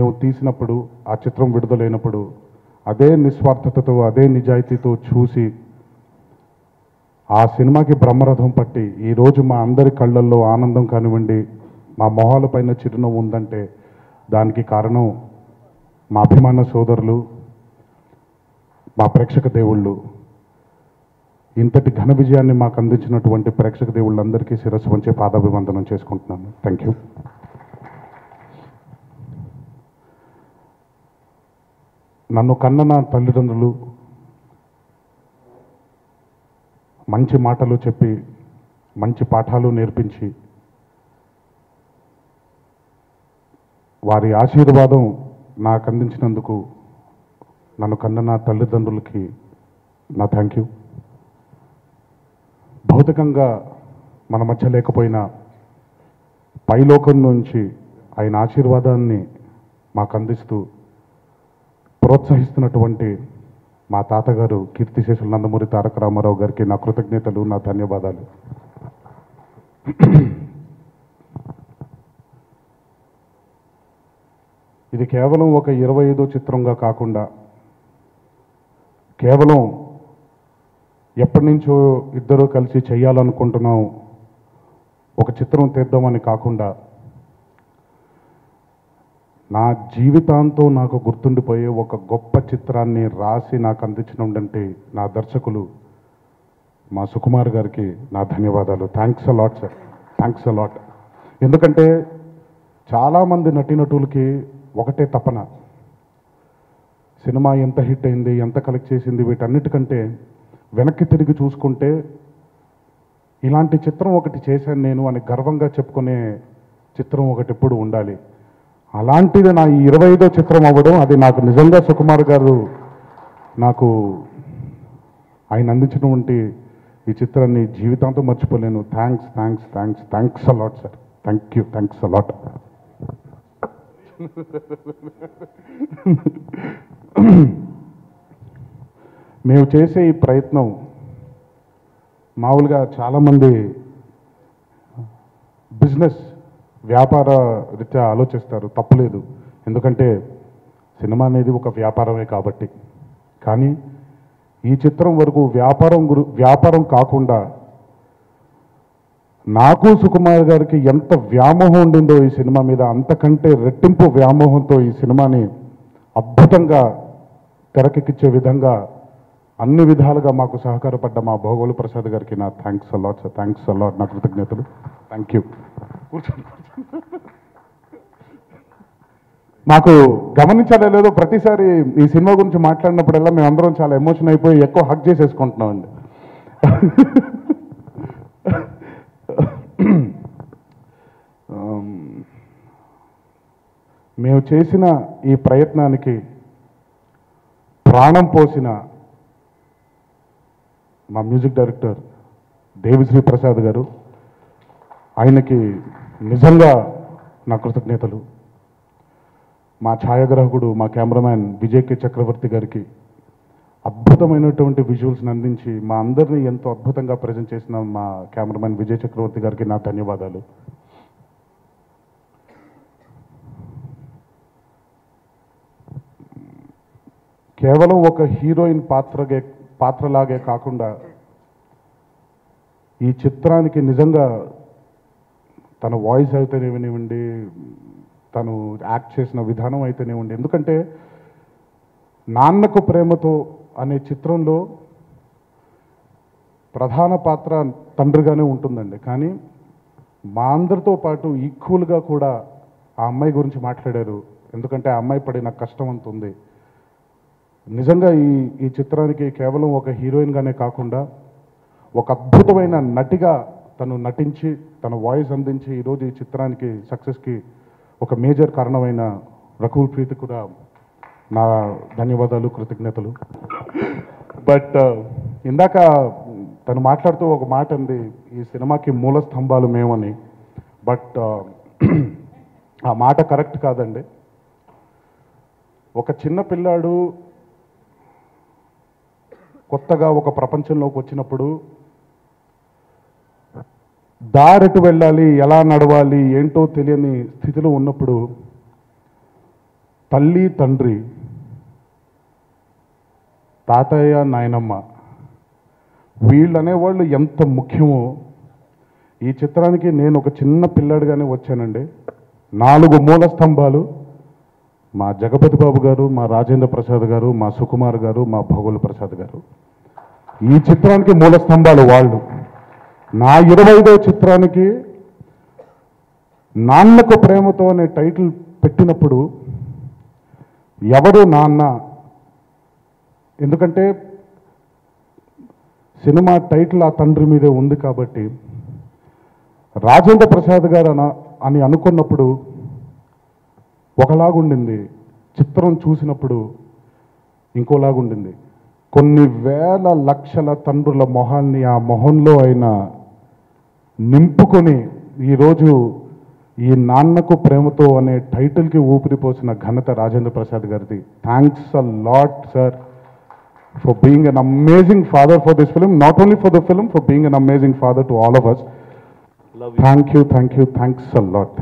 మేము తీసినప్పుడు ఆ చిత్రం విడుదలైనప్పుడు అదే నిస్వార్థతతో అదే నిజాయితీతో చూసి ఆ సినిమాకి బ్రహ్మరథం పట్టి ఈరోజు మా అందరి కళ్ళల్లో ఆనందం కానివ్వండి, మా మొహాలపైన చిరునవ్వు ఉందంటే దానికి కారణం మా అభిమాన సోదరులు, మా ప్రేక్షక దేవుళ్ళు. ఇంతటి ఘన విజయాన్ని మాకు అందించినటువంటి ప్రేక్షక దేవుళ్ళందరికీ శిరస్సు వంచే పాదాభివందనం చేసుకుంటున్నాను. Thank you. నన్ను కన్న నా తల్లిదండ్రులు మంచి మాటలు చెప్పి మంచి పాఠాలు నేర్పించి వారి ఆశీర్వాదం నాకు అందించినందుకు నన్ను కన్న నా తల్లిదండ్రులకి నా థ్యాంక్ యూ. భౌతికంగా మన మధ్య లేకపోయినా పైలోకం నుంచి ఆయన ఆశీర్వాదాన్ని మాకు అందిస్తూ ప్రోత్సహిస్తున్నటువంటి మా తాతగారు కీర్తిశేషులు నందమూరి తారక రామారావు గారికి నా కృతజ్ఞతలు, నా ధన్యవాదాలు. ఇది కేవలం ఒక 25వ చిత్రంగా కాకుండా కేవలం ఎప్పటి నుంచో ఇద్దరు కలిసి చేయాలనుకుంటున్నాం ఒక చిత్రం తీద్దామని కాకుండా నా జీవితాంతం నాకు గుర్తుండిపోయే ఒక గొప్ప చిత్రాన్ని రాసి నాకు అందించినంటే నా దర్శకులు మా సుకుమార్ గారికి నా ధన్యవాదాలు. Thanks a lot sir, thanks a lot. ఎందుకంటే చాలామంది నటీనటులకి ఒకటే తపన, సినిమా ఎంత హిట్ అయింది, ఎంత కలెక్ట్ చేసింది, వీటన్నిటికంటే వెనక్కి తిరిగి చూసుకుంటే ఇలాంటి చిత్రం ఒకటి చేశాను నేను అని గర్వంగా చెప్పుకునే చిత్రం ఒకటి ఎప్పుడు ఉండాలి. అలాంటిది నా 25వ చిత్రం అవ్వడం, అది నాకు నిజంగా సుకుమార్ గారు నాకు ఆయన అందించినటువంటి ఈ చిత్రాన్ని జీవితాంతం మర్చిపోలేను. Thanks thanks thanks thanks a lot sir. Thank you, thanks a lot. మేము చేసే ఈ ప్రయత్నం మామూలుగా చాలామంది బిజినెస్ వ్యాపార రీత్యా ఆలోచిస్తారు, తప్పులేదు. ఎందుకంటే సినిమా అనేది ఒక వ్యాపారమే కాబట్టి. కానీ ఈ చిత్రం వరకు వ్యాపారం కాకుండా నాకు సుకుమార్ గారికి ఎంత వ్యామోహం ఉండిందో ఈ సినిమా మీద, అంతకంటే రెట్టింపు వ్యామోహంతో ఈ సినిమాని అద్భుతంగా తెరకెక్కించే విధంగా అన్ని విధాలుగా మాకు సహకారపడ్డ మా భోగోలు ప్రసాద్ గారికి నా thanks a lot sir. Thanks a lot, నా కృతజ్ఞతలు. Thank you. కూర్చోండి. మాకు గమనించాలో లేదో ప్రతిసారి ఈ సినిమా గురించి మాట్లాడినప్పుడల్లా మేమందరం చాలా ఎమోషన్ అయిపోయి ఎక్కువ హక్ చేసేసుకుంటున్నామండి. మేము చేసిన ఈ ప్రయత్నానికి ప్రాణం పోసిన మా మ్యూజిక్ డైరెక్టర్ దేవిశ్రీ ప్రసాద్ గారు, ఆయనకి నిజంగా నా కృతజ్ఞతలు. మా ఛాయాగ్రాహకుడు, మా కెమెరామ్యాన్ విజయ్ చక్రవర్తి గారికి అద్భుతమైనటువంటి విజువల్స్ని అందించి మా అందరినీ ఎంతో అద్భుతంగా ప్రజెంట్ చేసిన మా కెమెరామ్యాన్ విజయ్ చక్రవర్తి గారికి నా ధన్యవాదాలు. కేవలం ఒక హీరోయిన్ పాత్రలాగే కాకుండా ఈ చిత్రానికి నిజంగా తన వాయిస్ అయితేనేవ్వండి, తను యాక్ట్ చేసిన విధానం అయితేనేవ్వండి. ఎందుకంటే నాన్నకు ప్రేమతో అనే చిత్రంలో ప్రధాన పాత్ర తండ్రిగానే ఉంటుందండి. కానీ మా అందరితో పాటు ఈక్వల్గా కూడా ఆ అమ్మాయి గురించి మాట్లాడారు. ఎందుకంటే ఆ అమ్మాయి పడిన కష్టం అంత ఉంది. నిజంగా ఈ చిత్రానికి కేవలం ఒక హీరోయిన్గానే కాకుండా ఒక అద్భుతమైన నటిగా తను నటించి తన వాయిస్ అందించి ఈరోజు ఈ చిత్రానికి సక్సెస్కి ఒక మేజర్ కారణమైన రకుల్ ప్రీత్ కూడా నా ధన్యవాదాలు, కృతజ్ఞతలు. బట్ ఇందాక తను మాట్లాడుతూ ఒక మాట అంది, ఈ సినిమాకి మూల స్తంభాలు మేమని. బట్ ఆ మాట కరెక్ట్ కాదండి. ఒక చిన్న పిల్లాడు కొత్తగా ఒక ప్రపంచంలోకి వచ్చినప్పుడు దారెటు వెళ్ళాలి, ఎలా నడవాలి ఏంటో తెలియని స్థితిలో ఉన్నప్పుడు తల్లి తండ్రి, తాతయ్య నాయనమ్మ వీళ్ళనేవాళ్ళు ఎంత ముఖ్యమో ఈ చిత్రానికి నేను ఒక చిన్న పిల్లాడిగానే వచ్చానండి. 4 మూల స్తంభాలు మా జగపతి బాబు గారు, మా రాజేంద్ర ప్రసాద్ గారు, మా సుకుమార్ గారు, మా భగోల్ ప్రసాద్ గారు. ఈ చిత్రానికి మూల స్తంభాలు వాళ్ళు. నా 25వ చిత్రానికి నాన్నకు ప్రేమతో అనే టైటిల్ పెట్టినప్పుడు ఎవరు నాన్న, ఎందుకంటే సినిమా టైటిల్ ఆ తండ్రి మీదే ఉంది కాబట్టి రాజేంద్ర ప్రసాద్ గారు అని అనుకున్నప్పుడు ఒకలాగుండింది, చిత్రం చూసినప్పుడు ఇంకోలాగుండింది. కొన్ని వేల లక్షల తండ్రుల మొహాన్ని ఆ మొహంలో ఆయన నింపుకొని ఈరోజు ఈ నాన్నకు ప్రేమతో అనే టైటిల్కి ఊపిరిపోసిన ఘనత రాజేంద్ర ప్రసాద్ గారిది. Thanks a lot sir for being an amazing father for this film, not only for the film, for being an amazing father to all of us. Thank you, thanks a lot,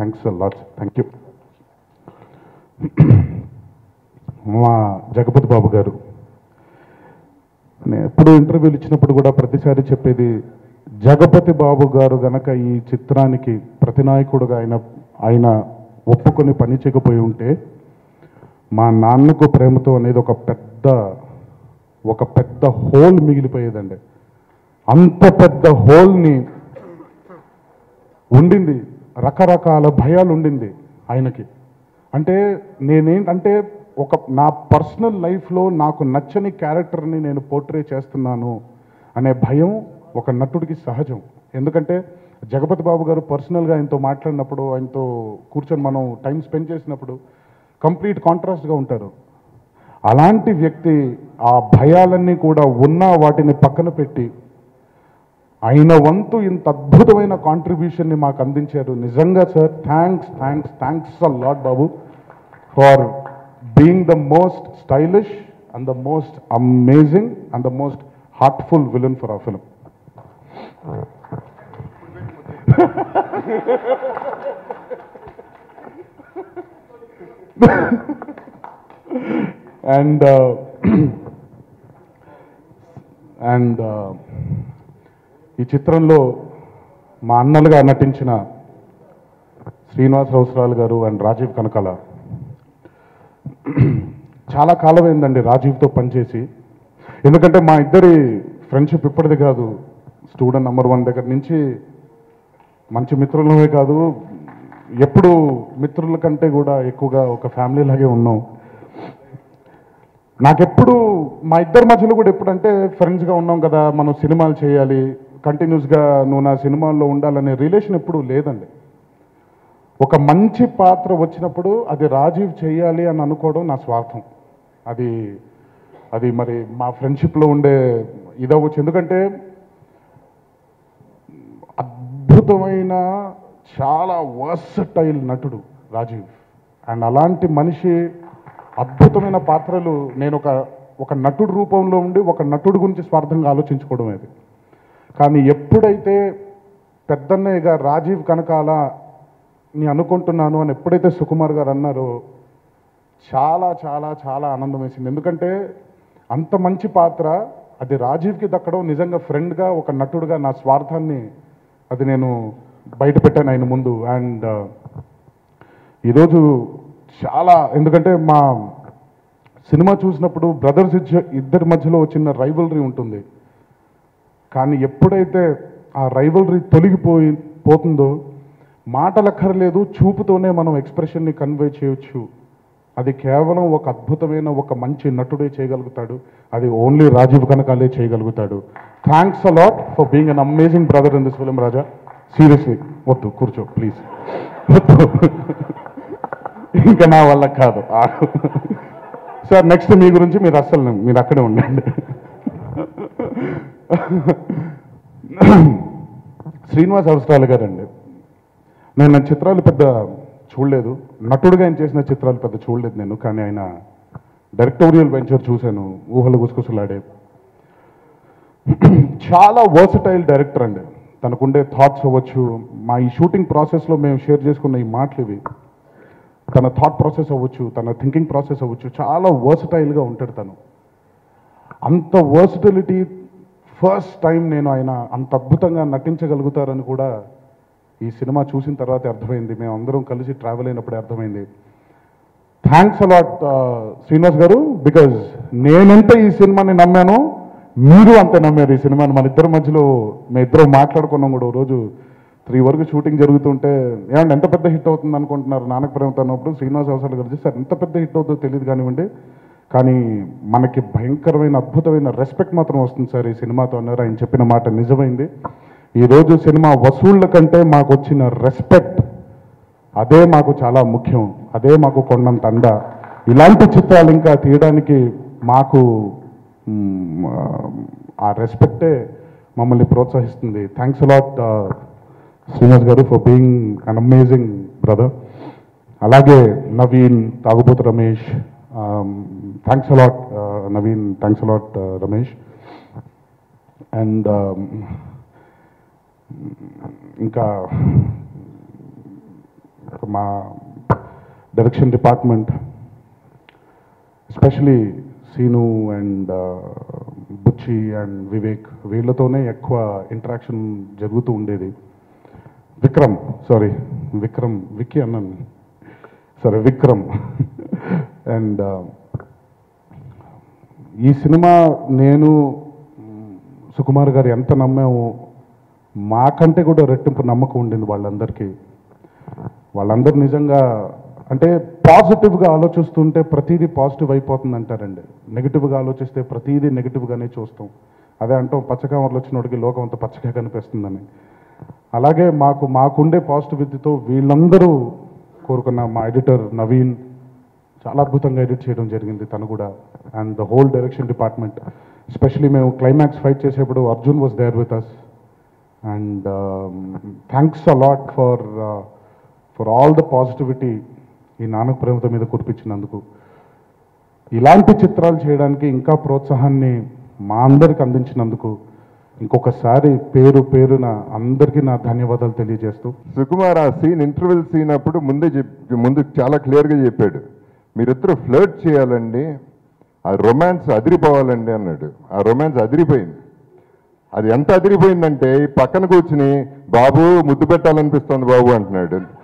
thank you. మా జగపతి బాబు గారు, నేను ఎప్పుడు ఇంటర్వ్యూలు ఇచ్చినప్పుడు కూడా ప్రతిసారి చెప్పేది, జగపతి బాబు గారు గనక ఈ చిత్రానికి ప్రతినాయకుడుగా ఆయన ఒప్పుకొని పని చేయకపోయి ఉంటే మా నాన్నకు ప్రేమతో అనేది ఒక పెద్ద హోల్ మిగిలిపోయేదండి. అంత పెద్ద హోల్ని ఉండింది, రకరకాల భయాలు ఉండింది ఆయనకి. అంటే నేనేంటంటే నా పర్సనల్ లైఫ్లో నాకు నచ్చని క్యారెక్టర్ని నేను పోర్ట్రే చేస్తున్నాను అనే భయం ఒక నటుడికి సహజం. ఎందుకంటే జగపతి బాబు గారు పర్సనల్గా ఆయనతో మాట్లాడినప్పుడు, ఆయనతో కూర్చొని మనం టైం స్పెండ్ చేసినప్పుడు కంప్లీట్ కాంట్రాస్ట్గా ఉంటారు. అలాంటి వ్యక్తి ఆ భయాలన్నీ కూడా ఉన్నా వాటిని పక్కన పెట్టి ఆయన వంతు ఇంత అద్భుతమైన కాంట్రిబ్యూషన్ని మాకు అందించారు. నిజంగా sir thanks a lot Babu for being the most stylish and the most amazing and the most heartful villain for hour film. And ఈ చిత్రంలో మా అన్నలుగా నటించిన శ్రీనివాస్ రౌసరాలు గారు అండ్ రాజీవ్ కనకాల, చాలా కాలం అయిందండి రాజీవ్తో పనిచేసి. ఎందుకంటే మా ఇద్దరి ఫ్రెండ్షిప్ ఇప్పటిది కాదు, స్టూడెంట్ నంబర్ 1 దగ్గర నుంచి మంచి మిత్రులమే కాదు, ఎప్పుడు మిత్రుల కంటే కూడా ఎక్కువగా ఒక ఫ్యామిలీ లాగే ఉన్నాం. నాకెప్పుడు మా ఇద్దరి మధ్యలో కూడా ఎప్పుడంటే ఫ్రెండ్స్గా ఉన్నాం కదా, మనం సినిమాలు చేయాలి, కంటిన్యూస్గా నువ్వు నా సినిమాల్లో ఉండాలనే రిలేషన్ ఎప్పుడూ లేదండి. ఒక మంచి పాత్ర వచ్చినప్పుడు అది రాజీవ్ చేయాలి అని అనుకోవడం నా స్వార్థం. అది మరి మా ఫ్రెండ్షిప్లో ఉండే ఇదవచ్చు. ఎందుకంటే అద్భుతమైన చాలా వర్సటైల్ నటుడు రాజీవ్. అండ్ అలాంటి మనిషి అద్భుతమైన పాత్రలు నేను ఒక నటుడు రూపంలో ఉండి ఒక నటుడు గురించి స్వార్థంగా ఆలోచించుకోవడం అది. కానీ ఎప్పుడైతే పెద్దన్నయ్యగా రాజీవ్ కనకాల ని అనుకుంటున్నాను అని ఎప్పుడైతే సుకుమార్ గారు అన్నారో చాలా చాలా చాలా ఆనందం వేసింది. ఎందుకంటే అంత మంచి పాత్ర అది రాజీవ్కి దక్కడం నిజంగా ఫ్రెండ్గా ఒక నటుడుగా నా స్వార్థాన్ని అది నేను బయట పెట్టాను ఆయన ముందు. అండ్ ఈరోజు చాలా, ఎందుకంటే మా సినిమా చూసినప్పుడు బ్రదర్స్ ఇద్దరి మధ్యలో చిన్న రైవల్రీ ఉంటుంది. కానీ ఎప్పుడైతే ఆ రైవల్రీ పోతుందో మాటలక్కర్లేదు, చూపుతోనే మనం ఎక్స్ప్రెషన్ని కన్వే చేయొచ్చు. అది కేవలం ఒక అద్భుతమైన ఒక మంచి నటుడే చేయగలుగుతాడు. అది ఓన్లీ రాజీవ్ కనకాలే చేయగలుగుతాడు. Thanks a lot for being an amazing brother in this film Raja. Seriously వద్దు, కూర్చో ప్లీజ్, వద్దు, ఇంకా నా వల్ల కాదు సార్. నెక్స్ట్ మీ గురించి మీరు అక్కడే ఉండండి. శ్రీనివాస్ అవసరాలు గారండి, నేను చిత్రాలు పెద్ద చూడలేదు, నటుడుగా ఆయన చేసిన చిత్రాలు పెద్ద చూడలేదు నేను. కానీ ఆయన డైరెక్టోరియల్ వెంచర్ చూశాను, ఊహలు గుసగుసలాడే. చాలా వర్సటైల్ డైరెక్టర్ అండి. తనకుండే థాట్స్ అవ్వచ్చు, మా ఈ షూటింగ్ ప్రాసెస్లో మేము షేర్ చేసుకున్న ఈ మాటలు ఇవి. తన థాట్ ప్రాసెస్ అవ్వచ్చు, తన థింకింగ్ ప్రాసెస్ అవ్వచ్చు, చాలా వర్సటైల్గా ఉంటాడు తను. అంత వర్సటిలిటీ ఫస్ట్ టైం నేను ఆయన అంత అద్భుతంగా నటించగలుగుతారని కూడా ఈ సినిమా చూసిన తర్వాతే అర్థమైంది. మేము అందరం కలిసి ట్రావెల్ అయినప్పుడే అర్థమైంది. థ్యాంక్స్ అలాట్ శ్రీనివాస్ గారు, బికాజ్ నేనెంత ఈ సినిమాని నమ్మానో మీరు అంతే నమ్మారు ఈ సినిమాని. మన ఇద్దరి మధ్యలో మేము ఇద్దరం మాట్లాడుకున్నాం కూడా. రోజు 3 వరకు షూటింగ్ జరుగుతుంటే ఏమంటే ఎంత పెద్ద హిట్ అవుతుంది అనుకుంటున్నారు నాన్నకు ప్రేమతో అన్నప్పుడు శ్రీనివాస్ అవసరాలు కలిసి సార్ ఎంత పెద్ద హిట్ అవుతుందో తెలియదు కానివ్వండి, కానీ మనకి భయంకరమైన అద్భుతమైన రెస్పెక్ట్ మాత్రం వస్తుంది సార్ ఈ సినిమాతో అన్నారు. ఆయన చెప్పిన మాట నిజమైంది. ఈరోజు సినిమా వసూళ్ల కంటే మాకు వచ్చిన రెస్పెక్ట్, అదే మాకు చాలా ముఖ్యం, అదే మాకు కొండంత అండ. ఇలాంటి చిత్రాలు ఇంకా తీయడానికి మాకు ఆ రెస్పెక్టే మమ్మల్ని ప్రోత్సహిస్తుంది. Thanks a lot Srinivas garu for being an amazing brother. అలాగే Naveen, Tagubothu Ramesh, thanks a lot Naveen, thanks a lot Ramesh. And ఇంకా మా direction department, especially Seenu and Bucchi and Vivek, వీళ్ళతోనే ఎక్కువ ఇంటరాక్షన్ జరుగుతూ ఉండేది. విక్కీ అన్నాను, సరే విక్రమ్. అండ్ ఈ సినిమా నేను సుకుమార్ గారు ఎంత నమ్మామో మాకంటే కూడా రెట్టింపు నమ్మకం ఉండింది వాళ్ళందరికీ. వాళ్ళందరూ నిజంగా అంటే పాజిటివ్గా ఆలోచిస్తుంటే ప్రతిదీ పాజిటివ్ అయిపోతుంది అంటారండి, నెగిటివ్గా ఆలోచిస్తే ప్రతిదీ నెగిటివ్గానే చూస్తాం. అదే అంటాం పచ్చకామర్లు వచ్చినోడికి లోకం అంతా పచ్చగా కనిపిస్తుందని. అలాగే మాకుండే పాజిటివిటీతో వీళ్ళందరూ కోరుకున్న మా ఎడిటర్ నవీన్ చాలా అద్భుతంగా ఎడిట్ చేయడం జరిగింది తను కూడా. And the whole direction department, especially మేము క్లైమాక్స్ ఫైట్ చేసేప్పుడు Arjun was there with us. And thanks a lot for all the positivity ఈ నాన్నకు ప్రేమతో మీద కురిపించినందుకు. ఇలాంటి చిత్రాలు చేయడానికి ఇంకా ప్రోత్సాహాన్ని మా అందరికి అందించినందుకు ఇంకొకసారి పేరున అందరికీ నా ధన్యవాదాలు తెలియజేస్తూ. సుకుమార్ ఆ సీన్, ఇంటర్వెల్ సీన్ అప్పుడు ముందు చాలా క్లియర్గా చెప్పాడు, మీరిద్దరు ఫ్లర్ట్ చేయాలండి, ఆ రొమాన్స్ అదిరిపోవాలండి అన్నాడు. ఆ రొమాన్స్ అదిరిపోయింది. అది ఎంత అదిరిపోయిందంటే ఈ పక్కన కూర్చుని బాబు ముద్దు పెట్టాలనిపిస్తుంది బాబు అంటున్నాడు.